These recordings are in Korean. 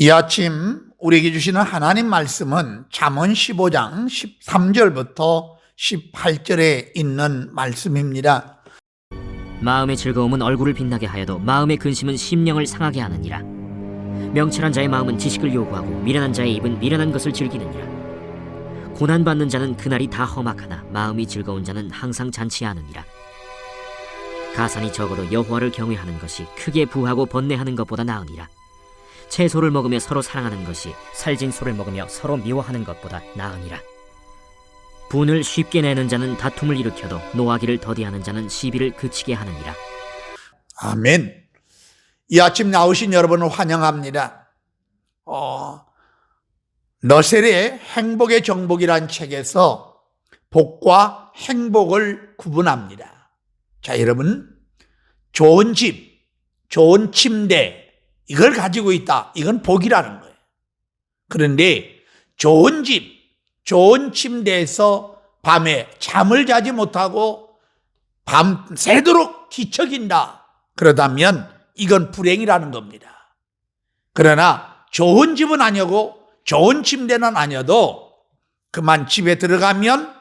이 아침 우리에게 주시는 하나님 말씀은 잠언 15장 13절부터 18절에 있는 말씀입니다. 마음의 즐거움은 얼굴을 빛나게 하여도 마음의 근심은 심령을 상하게 하느니라. 명철한 자의 마음은 지식을 요구하고 미련한 자의 입은 미련한 것을 즐기느니라. 고난받는 자는 그날이 다 험악하나 마음이 즐거운 자는 항상 잔치하느니라. 가산이 적어도 여호와를 경외하는 것이 크게 부하고 번뇌하는 것보다 나으니라. 채소를 먹으며 서로 사랑하는 것이 살진 소를 먹으며 서로 미워하는 것보다 나으니라. 분을 쉽게 내는 자는 다툼을 일으켜도 노하기를 더디하는 자는 시비를 그치게 하느니라. 아멘. 이 아침 나오신 여러분을 환영합니다. 너셀의 행복의 정복이란 책에서 복과 행복을 구분합니다. 자, 여러분, 좋은 집, 좋은 침대, 이걸 가지고 있다. 이건 복이라는 거예요. 그런데 좋은 집, 좋은 침대에서 밤에 잠을 자지 못하고 밤새도록 뒤척인다. 그러다면 이건 불행이라는 겁니다. 그러나 좋은 집은 아니고 좋은 침대는 아니어도 그만 집에 들어가면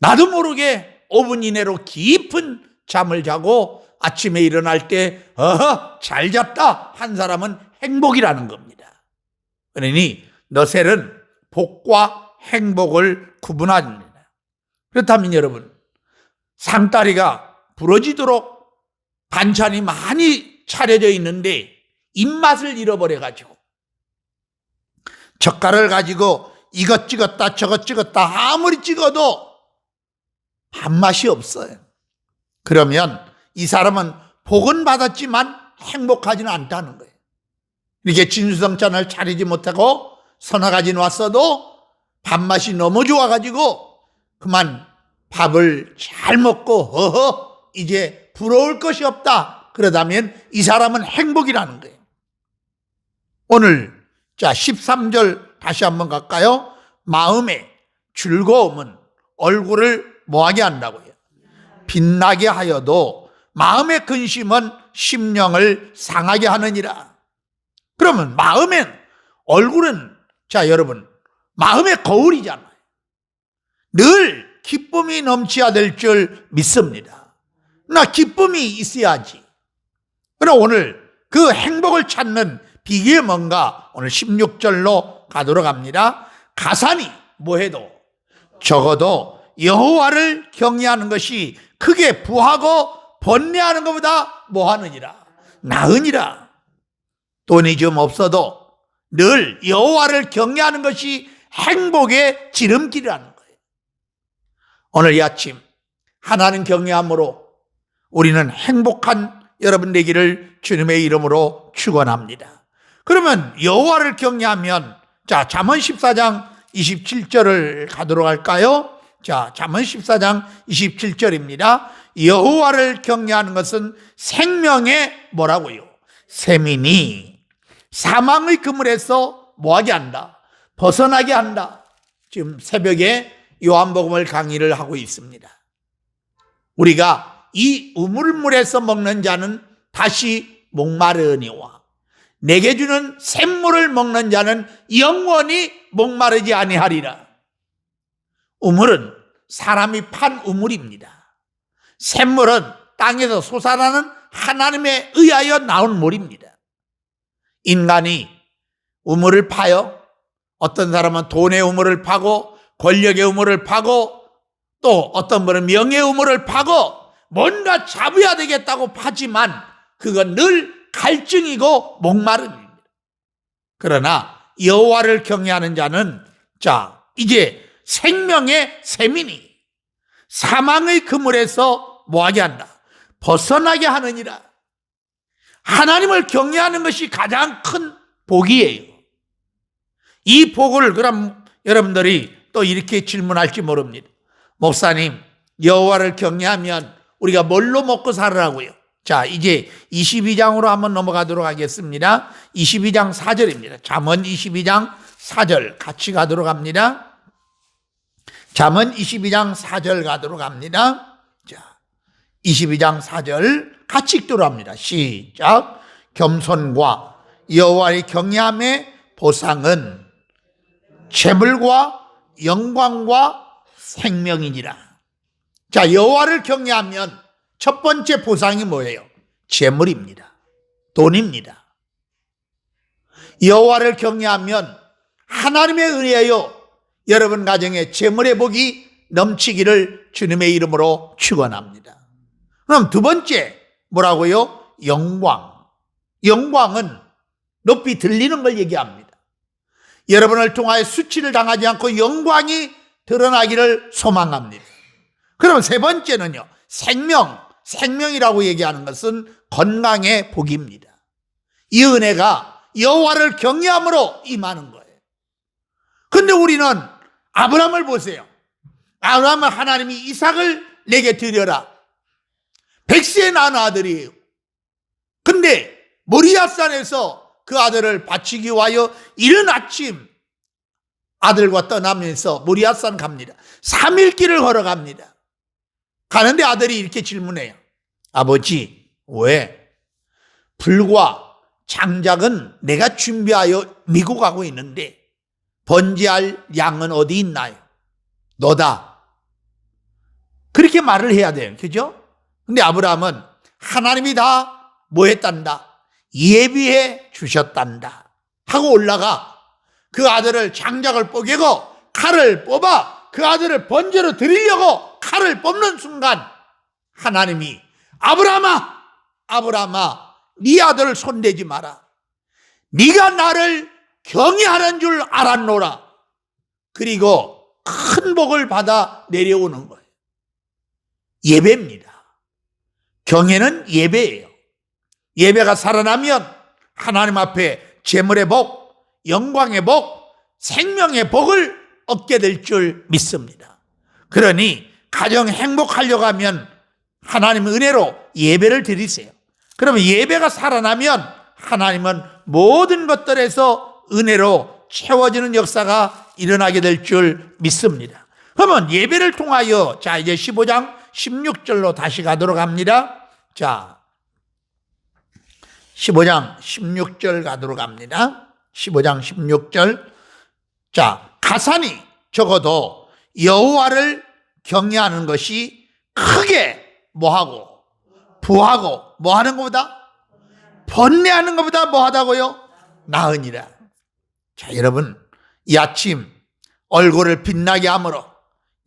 나도 모르게 5분 이내로 깊은 잠을 자고 아침에 일어날 때 잘 잤다 한 사람은 행복이라는 겁니다. 그러니 너셀은 복과 행복을 구분합니다. 그렇다면 여러분, 상다리가 부러지도록 반찬이 많이 차려져 있는데 입맛을 잃어버려가지고 젓갈을 가지고 이것 찍었다 저것 찍었다 아무리 찍어도 밥맛이 없어요. 그러면 이 사람은 복은 받았지만 행복하지는 않다는 거예요. 이렇게 진수성찬을 차리지 못하고 서너 가지 왔어도 밥맛이 너무 좋아가지고 그만 밥을 잘 먹고 이제 부러울 것이 없다. 그러다면 이 사람은 행복이라는 거예요. 오늘 13절 다시 한번 갈까요? 마음의 즐거움은 얼굴을 뭐하게 한다고요? 빛나게 하여도 마음의 근심은 심령을 상하게 하느니라. 그러면 얼굴은 여러분, 마음의 거울이잖아요. 늘 기쁨이 넘쳐야 될 줄 믿습니다. 나 기쁨이 있어야지. 그럼 오늘 그 행복을 찾는 비결이 뭔가? 오늘 16절로 가도록 합니다. 가산이 뭐해도 적어도 여호와를 경외하는 것이 크게 부하고 번뇌하는 것보다 뭐하느니라? 나으니라. 돈이 좀 없어도 늘 여호와를 경외하는 것이 행복의 지름길이라는 거예요. 오늘 이 아침 하나님 경외함으로 우리는 행복한 여러분 되기를 주님의 이름으로 축원합니다. 그러면 여호와를 경외하면 잠언 14장 27절을 가도록 할까요? 잠언 14장 27절입니다. 여호와를 경외하는 것은 생명의 뭐라고요? 셈이니 사망의 그물에서 뭐하게 한다? 벗어나게 한다. 지금 새벽에 요한복음을 강의를 하고 있습니다. 우리가 이 우물물에서 먹는 자는 다시 목마르니와 내게 주는 샘물을 먹는 자는 영원히 목마르지 아니하리라. 우물은 사람이 판 우물입니다. 샘물은 땅에서 솟아나는 하나님에 의하여 나온 물입니다. 인간이 우물을 파요. 어떤 사람은 돈의 우물을 파고 권력의 우물을 파고 또 어떤 분은 명예의 우물을 파고 뭔가 잡아야 되겠다고 파지만 그건 늘 갈증이고 목마름입니다. 그러나 여호와를 경외하는 자는 이제 생명의 셈이니 사망의 그물에서 뭐하게 한다? 벗어나게 하느니라. 하나님을 경외하는 것이 가장 큰 복이에요. 이 복을 그럼 여러분들이 또 이렇게 질문할지 모릅니다. 목사님, 여호와를 경외하면 우리가 뭘로 먹고 살으라고요? 이제 22장으로 한번 넘어가도록 하겠습니다. 22장 4절입니다. 잠언 22장 4절 같이 가도록 합니다. 잠언 22장 4절 가도록 합니다. 22장 4절 같이 읽도록 합니다. 시작. 겸손과 여호와의 경외함의 보상은 재물과 영광과 생명이니라. 자, 여호와를 경외하면 첫 번째 보상이 뭐예요? 재물입니다. 돈입니다. 여호와를 경외하면 하나님의 은혜여 여러분 가정에 재물의 복이 넘치기를 주님의 이름으로 축원합니다. 그럼 두 번째 뭐라고요? 영광. 영광은 높이 들리는 걸 얘기합니다. 여러분을 통하여 수치를 당하지 않고 영광이 드러나기를 소망합니다. 그럼 세 번째는요, 생명. 생명이라고 얘기하는 것은 건강의 복입니다. 이 은혜가 여호와를 경외함으로 임하는 거예요. 근데 우리는 아브라함을 보세요. 아브라함은 하나님이 이삭을 내게 드려라. 100세에 낳은 아들이에요. 근데 모리아산에서 그 아들을 바치기 위하여 이른 아침 아들과 떠나면서 모리아산 갑니다. 3일 길을 걸어갑니다. 가는데 아들이 이렇게 질문해요. 아버지, 왜? 불과 장작은 내가 준비하여 미고 가고 있는데 번제할 양은 어디 있나요? 너다. 그렇게 말을 해야 돼요. 그죠? 근데 아브라함은 하나님이 다 뭐 했단다? 예비해 주셨단다 하고 올라가 그 아들을 장작을 뽀개고 칼을 뽑아 그 아들을 번제로 드리려고 칼을 뽑는 순간 하나님이 아브라함아, 아브라함아, 네 아들을 손대지 마라. 네가 나를 경외하는 줄 알았노라. 그리고 큰 복을 받아 내려오는 거예요. 예배입니다. 경외는 예배예요. 예배가 살아나면 하나님 앞에 재물의 복, 영광의 복, 생명의 복을 얻게 될 줄 믿습니다. 그러니 가정 행복하려고 하면 하나님 은혜로 예배를 드리세요. 그러면 예배가 살아나면 하나님은 모든 것들에서 은혜로 채워지는 역사가 일어나게 될 줄 믿습니다. 그러면 예배를 통하여 자 이제 15장 16절로 다시 가도록 합니다. 자 15장 16절 가도록 합니다. 15장 16절. 자, 가산이 적어도 여호와를 경외하는 것이 크게 뭐하고 부하고 뭐하는 것보다 번뇌하는 것보다 뭐하다고요? 나으니라. 자, 여러분 이 아침 얼굴을 빛나게 함으로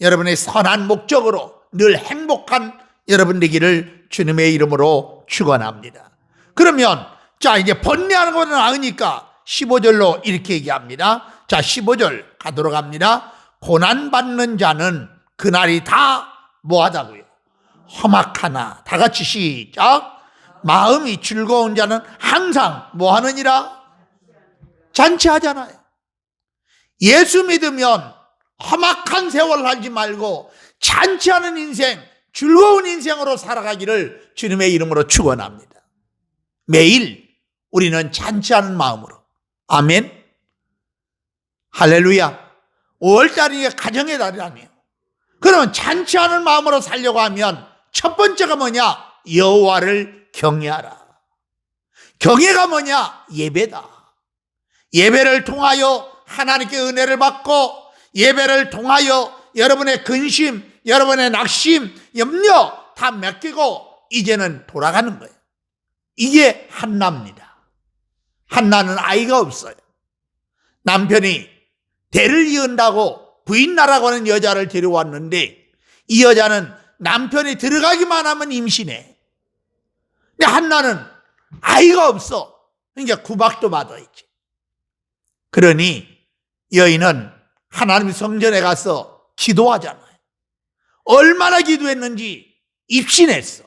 여러분의 선한 목적으로 늘 행복한 여러분 되기를 주님의 이름으로 축원합니다. 그러면 자 이제 번뇌하는 것보다 나으니까 15절로 이렇게 얘기합니다. 자 15절 가도록 합니다. 고난받는 자는 그날이 다 뭐하다고요? 험악하나. 다 같이 시작. 마음이 즐거운 자는 항상 뭐하느니라? 잔치하잖아요. 예수 믿으면 험악한 세월 살지 말고 잔치하는 인생, 즐거운 인생으로 살아가기를 주님의 이름으로 축원합니다. 매일 우리는 잔치하는 마음으로. 아멘. 할렐루야. 5월달이 가정의 달이라며. 그러면 잔치하는 마음으로 살려고 하면 첫 번째가 뭐냐? 여호와를 경외하라. 경외가 뭐냐? 예배다. 예배를 통하여 하나님께 은혜를 받고 예배를 통하여 여러분의 근심, 여러분의 낙심, 염려 다 맡기고 이제는 돌아가는 거예요. 이게 한나입니다. 한나는 아이가 없어요. 남편이 대를 이은다고 부인나라고 하는 여자를 데려왔는데 이 여자는 남편이 들어가기만 하면 임신해. 근데 한나는 아이가 없어. 그러니까 구박도 받아야지. 그러니 여인은 하나님 성전에 가서 기도하잖아요. 얼마나 기도했는지 입신했어.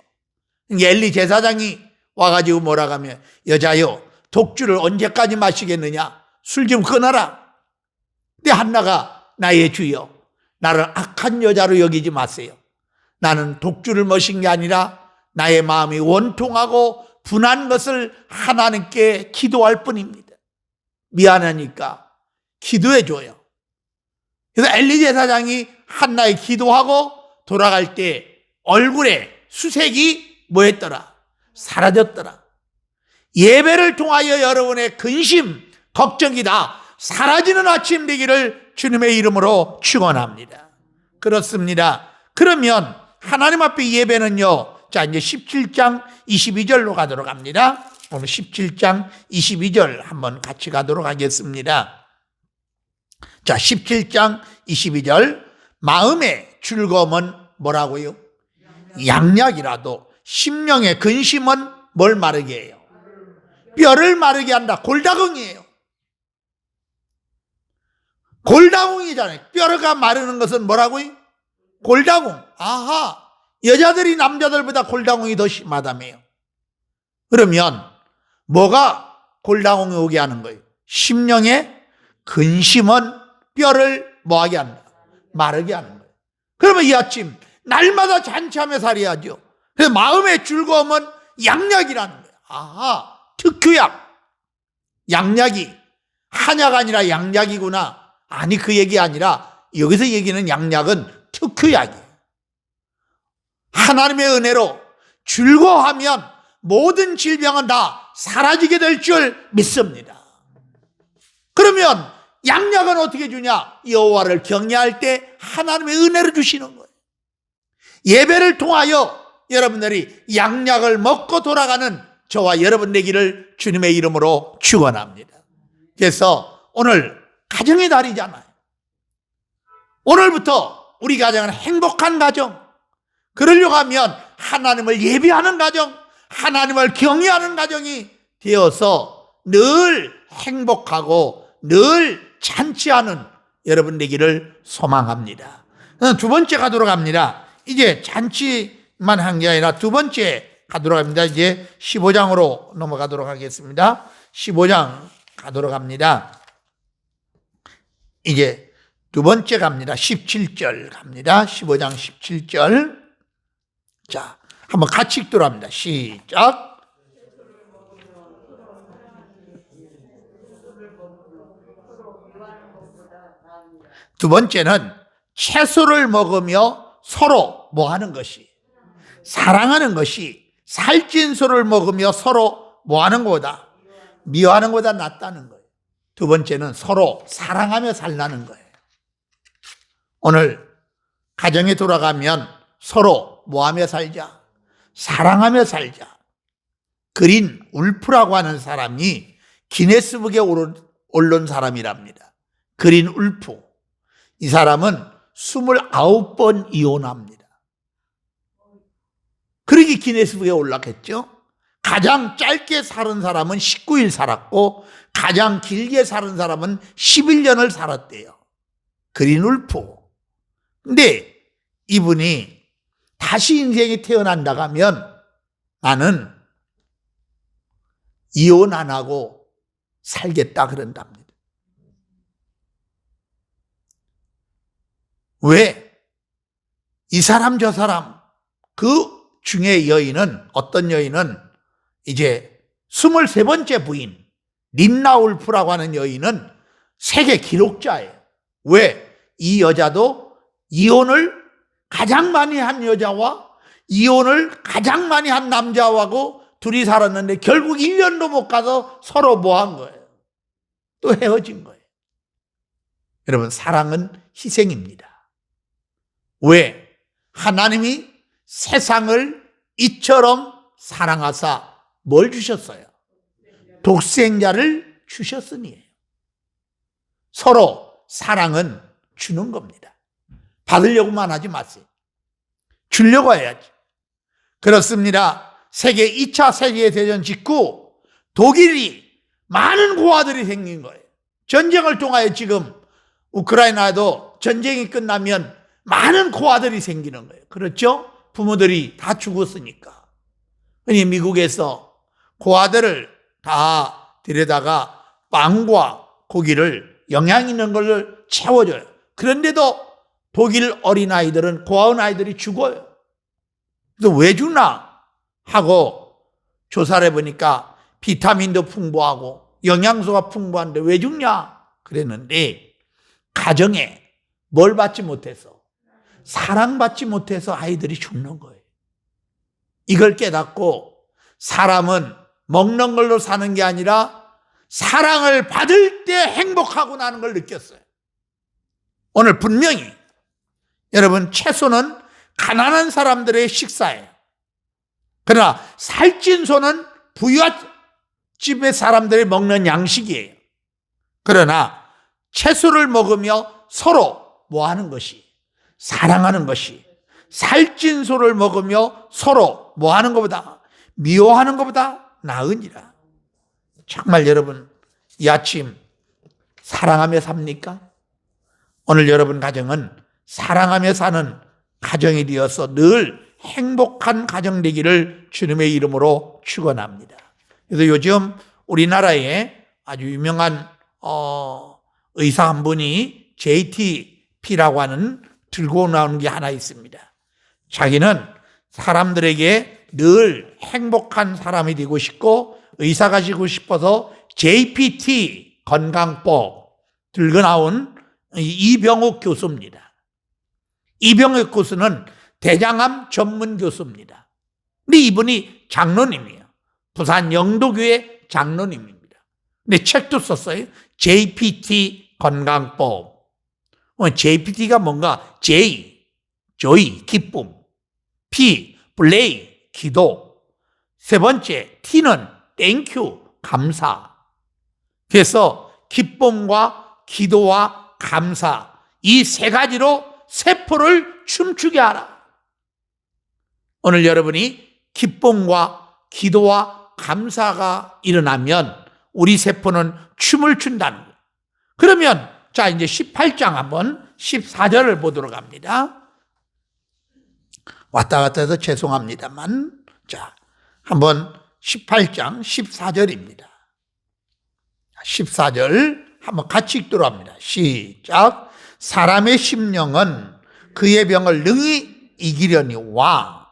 엘리 제사장이 와가지고 뭐라고 하면 여자여 독주를 언제까지 마시겠느냐? 술 좀 끊어라. 근데 한나가 나의 주여 나를 악한 여자로 여기지 마세요. 나는 독주를 마신 게 아니라 나의 마음이 원통하고 분한 것을 하나님께 기도할 뿐입니다. 미안하니까 기도해줘요. 그래서 엘리 제사장이 한나에 기도하고 돌아갈 때 얼굴에 수색이 뭐했더라? 사라졌더라. 예배를 통하여 여러분의 근심, 걱정이 다 사라지는 아침 되기를 주님의 이름으로 축원합니다. 그렇습니다. 그러면 하나님 앞에 예배는요, 자, 이제 17장 22절로 가도록 합니다. 오늘 17장 22절 한번 같이 가도록 하겠습니다. 자, 17장 22절. 마음의 즐거움은 뭐라고요? 양약이라도 심령의 근심은 뭘 마르게 해요? 뼈를 마르게 한다. 골다공이에요. 골다공이잖아요. 뼈가 마르는 것은 뭐라고요? 골다공. 아하, 여자들이 남자들보다 골다공이 더 심하다며요. 그러면 뭐가 골다공이 오게 하는 거예요? 심령의 근심은 뼈를 뭐하게 한다? 마르게 하는 거예요. 그러면 이 아침 날마다 잔치하며 살아야죠. 그래서 마음의 즐거움은 양약이라는 거예요. 아하, 특효약. 양약이 한약 아니라 양약이구나. 아니, 그 얘기 아니라 여기서 얘기는 양약은 특효약이에요. 하나님의 은혜로 즐거워하면 모든 질병은 다 사라지게 될 줄 믿습니다. 그러면 양약은 어떻게 주냐? 여호와를 경외할 때 하나님의 은혜를 주시는 거예요. 예배를 통하여 여러분들이 양약을 먹고 돌아가는 저와 여러분 되기를 주님의 이름으로 축원합니다. 그래서 오늘 가정의 달이잖아요. 오늘부터 우리 가정은 행복한 가정, 그러려고 하면 하나님을 예배하는 가정, 하나님을 경외하는 가정이 되어서 늘 행복하고 늘 잔치하는 여러분 되기를 소망합니다. 두 번째 가도록 합니다. 이제 잔치만 한 게 아니라 두 번째 가도록 합니다. 이제 15장으로 넘어가도록 하겠습니다. 15장 가도록 합니다. 이제 두 번째 갑니다. 17절 갑니다. 15장 17절. 자, 한번 같이 읽도록 합니다. 시작. 두 번째는 채소를 먹으며 서로 뭐 하는 것이? 사랑하는 것이 살찐 소를 먹으며 서로 뭐 하는 것보다? 미워하는 것보다 낫다는 거예요. 두 번째는 서로 사랑하며 살라는 거예요. 오늘 가정에 돌아가면 서로 뭐 하며 살자? 사랑하며 살자. 그린 울프라고 하는 사람이 기네스북에 오른 사람이랍니다. 그린 울프. 이 사람은 29번 이혼합니다. 그러기 기네스북에 올랐겠죠. 가장 짧게 살은 사람은 19일 살았고 가장 길게 살은 사람은 11년을 살았대요. 그린 울프. 근데 이분이 다시 인생에 태어난다고 하면 나는 이혼 안 하고 살겠다 그런답니다. 왜? 이 사람 저 사람 그 중에 여인은 어떤 여인은 이제 23번째 부인 린나 울프라고 하는 여인은 세계 기록자예요. 왜? 이 여자도 이혼을 가장 많이 한 여자와 이혼을 가장 많이 한 남자하고 둘이 살았는데 결국 1년도 못 가서 서로 뭐 한 거예요? 또 헤어진 거예요. 여러분, 사랑은 희생입니다. 왜? 하나님이 세상을 이처럼 사랑하사 뭘 주셨어요? 독생자를 주셨으니에요. 서로 사랑은 주는 겁니다. 받으려고만 하지 마세요. 주려고 해야지. 그렇습니다. 세계 2차 세계대전 직후 독일이 많은 고아들이 생긴 거예요. 전쟁을 통하여 지금 우크라이나도 전쟁이 끝나면 많은 고아들이 생기는 거예요. 그렇죠? 부모들이 다 죽었으니까. 그러니 미국에서 고아들을 다 데려다가 빵과 고기를 영양 있는 걸 채워줘요. 그런데도 독일 어린아이들은 고아원 아이들이 죽어요. 그래서 왜 죽나 하고 조사를 해보니까 비타민도 풍부하고 영양소가 풍부한데 왜 죽냐 그랬는데 가정에 뭘 받지 못해서 사랑받지 못해서 아이들이 죽는 거예요. 이걸 깨닫고 사람은 먹는 걸로 사는 게 아니라 사랑을 받을 때 행복하구나 걸 느꼈어요. 오늘 분명히 여러분, 채소는 가난한 사람들의 식사예요. 그러나 살찐 소는 부잣집의 사람들이 먹는 양식이에요. 그러나 채소를 먹으며 서로 뭐 하는 것이? 사랑하는 것이, 살찐 소를 먹으며 서로 뭐 하는 것보다, 미워하는 것보다 나으니라. 정말 여러분, 이 아침 사랑하며 삽니까? 오늘 여러분 가정은 사랑하며 사는 가정이 되어서 늘 행복한 가정 되기를 주님의 이름으로 축원합니다. 그래서 요즘 우리나라에 아주 유명한 의사 한 분이 JTP라고 하는 들고 나오는 게 하나 있습니다. 자기는 사람들에게 늘 행복한 사람이 되고 싶고 의사가 되고 싶어서 JPT 건강법 들고 나온 이병옥 교수입니다. 이병옥 교수는 대장암 전문 교수입니다. 근데 이분이 장로님이에요. 부산 영도교회 장로님입니다. 근데 책도 썼어요. JPT 건강법. JPT가 뭔가 J, 조이, 기쁨, P, 플레이, 기도. 세 번째, T는 땡큐, 감사. 그래서 기쁨과 기도와 감사, 이 세 가지로 세포를 춤추게 하라. 오늘 여러분이 기쁨과 기도와 감사가 일어나면 우리 세포는 춤을 춘다는 거예요. 그러면 자, 이제 18장 한번 14절을 보도록 합니다. 왔다 갔다 해서 죄송합니다만, 자, 한번 18장 14절입니다. 14절 한번 같이 읽도록 합니다. 시작. 사람의 심령은 그의 병을 능히 이기려니와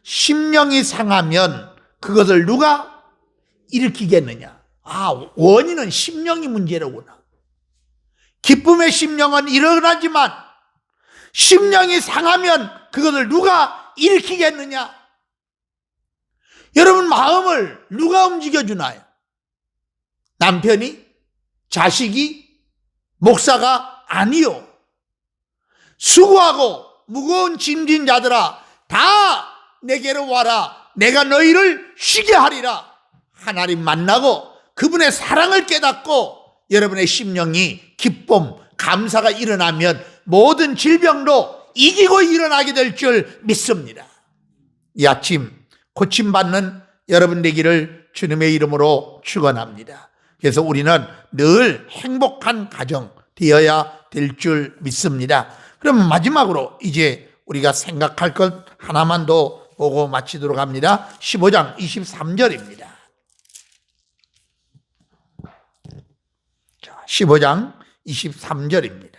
심령이 상하면 그것을 누가 일으키겠느냐. 원인은 심령이 문제로구나. 기쁨의 심령은 일어나지만 심령이 상하면 그것을 누가 일으키겠느냐. 여러분, 마음을 누가 움직여주나요? 남편이? 자식이? 목사가? 아니요. 수고하고 무거운 짐진 자들아, 다 내게로 와라. 내가 너희를 쉬게 하리라. 하나님 만나고 그분의 사랑을 깨닫고 여러분의 심령이 기쁨, 감사가 일어나면 모든 질병도 이기고 일어나게 될 줄 믿습니다. 이 아침 고침받는 여러분 되기를 주님의 이름으로 축원합니다. 그래서 우리는 늘 행복한 가정 되어야 될 줄 믿습니다. 그럼 마지막으로 이제 우리가 생각할 것 하나만 더 보고 마치도록 합니다. 15장 23절입니다. 자, 15장 23절입니다.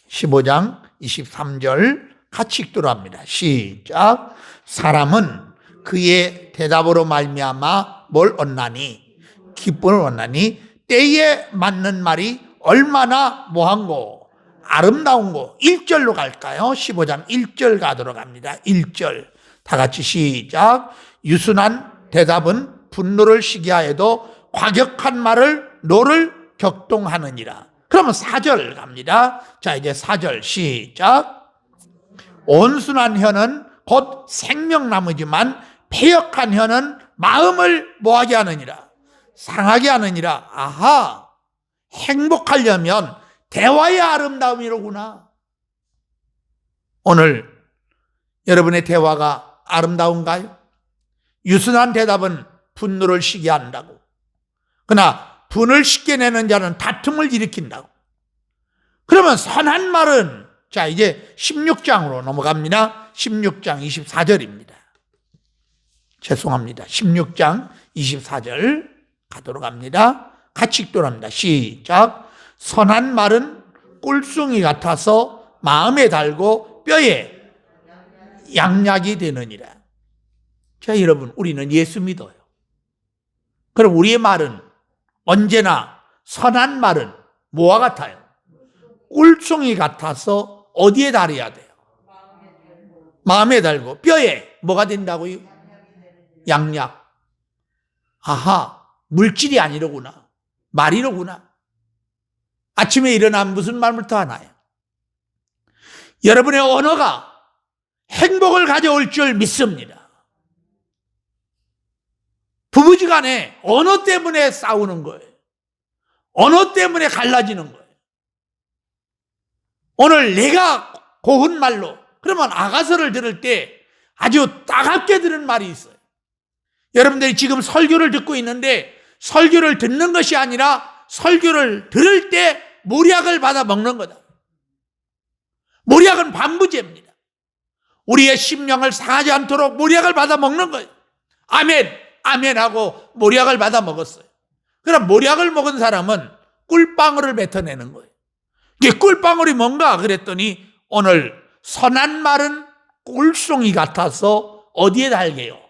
15장 23절 같이 읽도록 합니다. 시작. 사람은 그의 대답으로 말미암아 뭘 얻나니? 기쁨을 얻나니? 때에 맞는 말이 얼마나 뭐한고 아름다운고. 1절로 갈까요? 15장 1절 가도록 합니다. 1절 다 같이 시작. 유순한 대답은 분노를 시게 하여도 과격한 말을 노를 격동하느니라. 그러면 4절 갑니다. 자, 이제 4절 시작. 온순한 혀는 곧 생명나무지만 패역한 혀는 마음을 뭐하게 하느니라? 상하게 하느니라. 아하, 행복하려면 대화의 아름다움이로구나. 오늘 여러분의 대화가 아름다운가요? 유순한 대답은 분노를 시게 한다고. 그러나 분을 쉽게 내는 자는 다툼을 일으킨다고. 그러면 선한 말은, 자, 이제 16장으로 넘어갑니다. 16장 24절입니다. 죄송합니다. 16장 24절 가도록 합니다. 같이 읽도록 합니다. 시작. 선한 말은 꿀송이 같아서 마음에 달고 뼈에 양약이 되느니라. 자, 여러분, 우리는 예수 믿어요. 그럼 우리의 말은 언제나, 선한 말은 뭐와 같아요? 꿀송이 같아서 어디에 달아야 돼요? 마음에 달고 뼈에 뭐가 된다고요? 양약. 아하, 물질이 아니로구나. 말이로구나. 아침에 일어나면 무슨 말부터 하나요? 여러분의 언어가 행복을 가져올 줄 믿습니다. 부부지간에 언어 때문에 싸우는 거예요. 언어 때문에 갈라지는 거예요. 오늘 내가 고운 말로, 그러면 아가서를 들을 때 아주 따갑게 들은 말이 있어요. 여러분들이 지금 설교를 듣고 있는데 설교를 듣는 것이 아니라 설교를 들을 때 모략을 받아 먹는 거다. 모략은 반부제입니다. 우리의 심령을 상하지 않도록 모략을 받아 먹는 거예요. 아멘, 아멘 하고 모략을 받아 먹었어요. 그럼 모략을 먹은 사람은 꿀방울을 뱉어내는 거예요. 이게 꿀방울이 뭔가 그랬더니 오늘 선한 말은 꿀송이 같아서 어디에 달게요?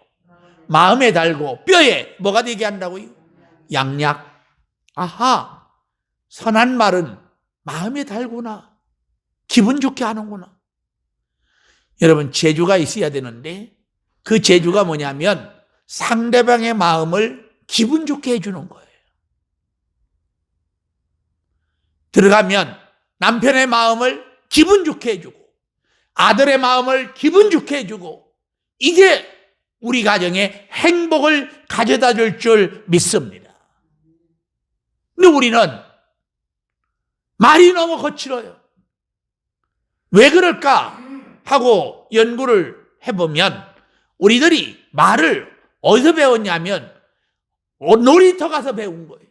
마음에 달고 뼈에 뭐가 되게 한다고요? 양약. 아하, 선한 말은 마음에 달구나. 기분 좋게 하는구나. 여러분, 재주가 있어야 되는데 그 재주가 뭐냐면 상대방의 마음을 기분 좋게 해주는 거예요. 들어가면 남편의 마음을 기분 좋게 해주고 아들의 마음을 기분 좋게 해주고, 이게 우리 가정에 행복을 가져다 줄 줄 믿습니다. 근데 우리는 말이 너무 거칠어요. 왜 그럴까 하고 연구를 해보면 우리들이 말을 어디서 배웠냐면 놀이터 가서 배운 거예요.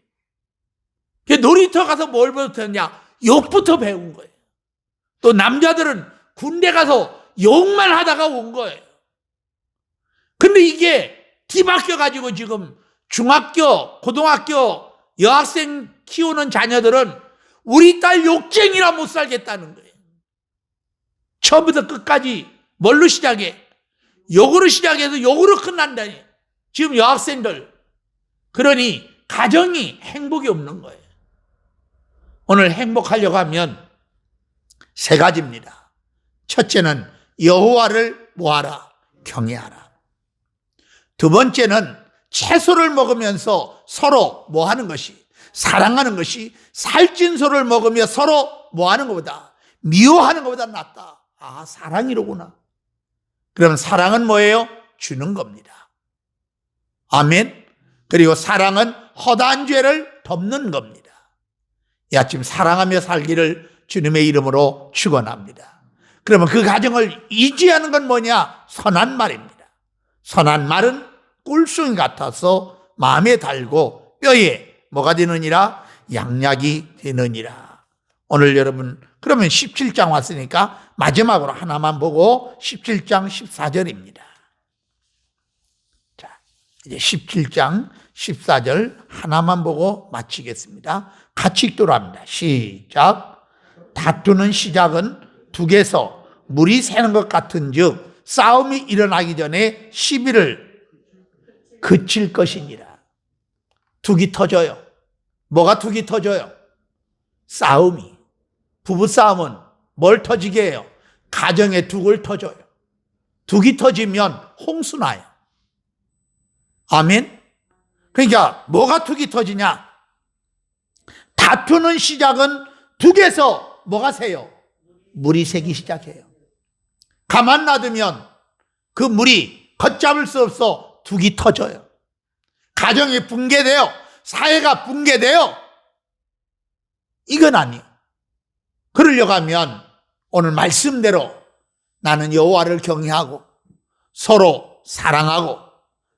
놀이터 가서 뭘 배웠냐? 욕부터 배운 거예요. 또 남자들은 군대 가서 욕만 하다가 온 거예요. 근데 이게 뒤바뀌어가지고 지금 중학교, 고등학교 여학생 키우는 자녀들은 우리 딸 욕쟁이라 못 살겠다는 거예요. 처음부터 끝까지 뭘로 시작해? 욕으로 시작해서 욕으로 끝난다니. 지금 여학생들. 그러니 가정이 행복이 없는 거예요. 오늘 행복하려고 하면 세 가지입니다. 첫째는 여호와를 뭐하라? 경외하라. 두 번째는 채소를 먹으면서 서로 뭐하는 것이? 사랑하는 것이 살찐소를 먹으며 서로 뭐하는 것보다? 미워하는 것보다 낫다. 아, 사랑이로구나. 그러면 사랑은 뭐예요? 주는 겁니다. 아멘. 그리고 사랑은 허다한 죄를 덮는 겁니다. 이 아침 사랑하며 살기를 주님의 이름으로 축원합니다. 그러면 그 가정을 유지하는 건 뭐냐? 선한 말입니다. 선한 말은 꿀송이 같아서 마음에 달고 뼈에 뭐가 되느니라? 양약이 되느니라. 오늘 여러분, 그러면 17장 왔으니까 마지막으로 하나만 보고 17장 14절입니다. 자, 이제 17장 14절 하나만 보고 마치겠습니다. 같이 읽도록 합니다. 시작. 다투는 시작은 둑에서 물이 새는 것 같은 즉 싸움이 일어나기 전에 시비를 그칠 것이니라. 둑이 터져요. 뭐가 둑이 터져요? 싸움이. 부부싸움은 뭘 터지게 해요? 가정의 둑을 터져요. 둑이 터지면 홍수 나요. 아멘? 그러니까 뭐가 둑이 터지냐? 다투는 시작은 둑에서 뭐가 새요? 물이 새기 시작해요. 가만 놔두면 그 물이 걷잡을 수 없어 둑이 터져요. 가정이 붕괴돼요. 사회가 붕괴돼요. 이건 아니에요. 그러려고 하면 오늘 말씀대로 나는 여호와를 경외하고 서로 사랑하고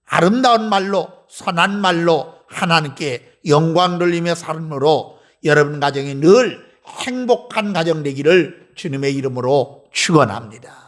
아름다운 말로 선한 말로 하나님께 영광 돌리며 삶으로 여러분 가정이 늘 행복한 가정 되기를 주님의 이름으로 축원합니다.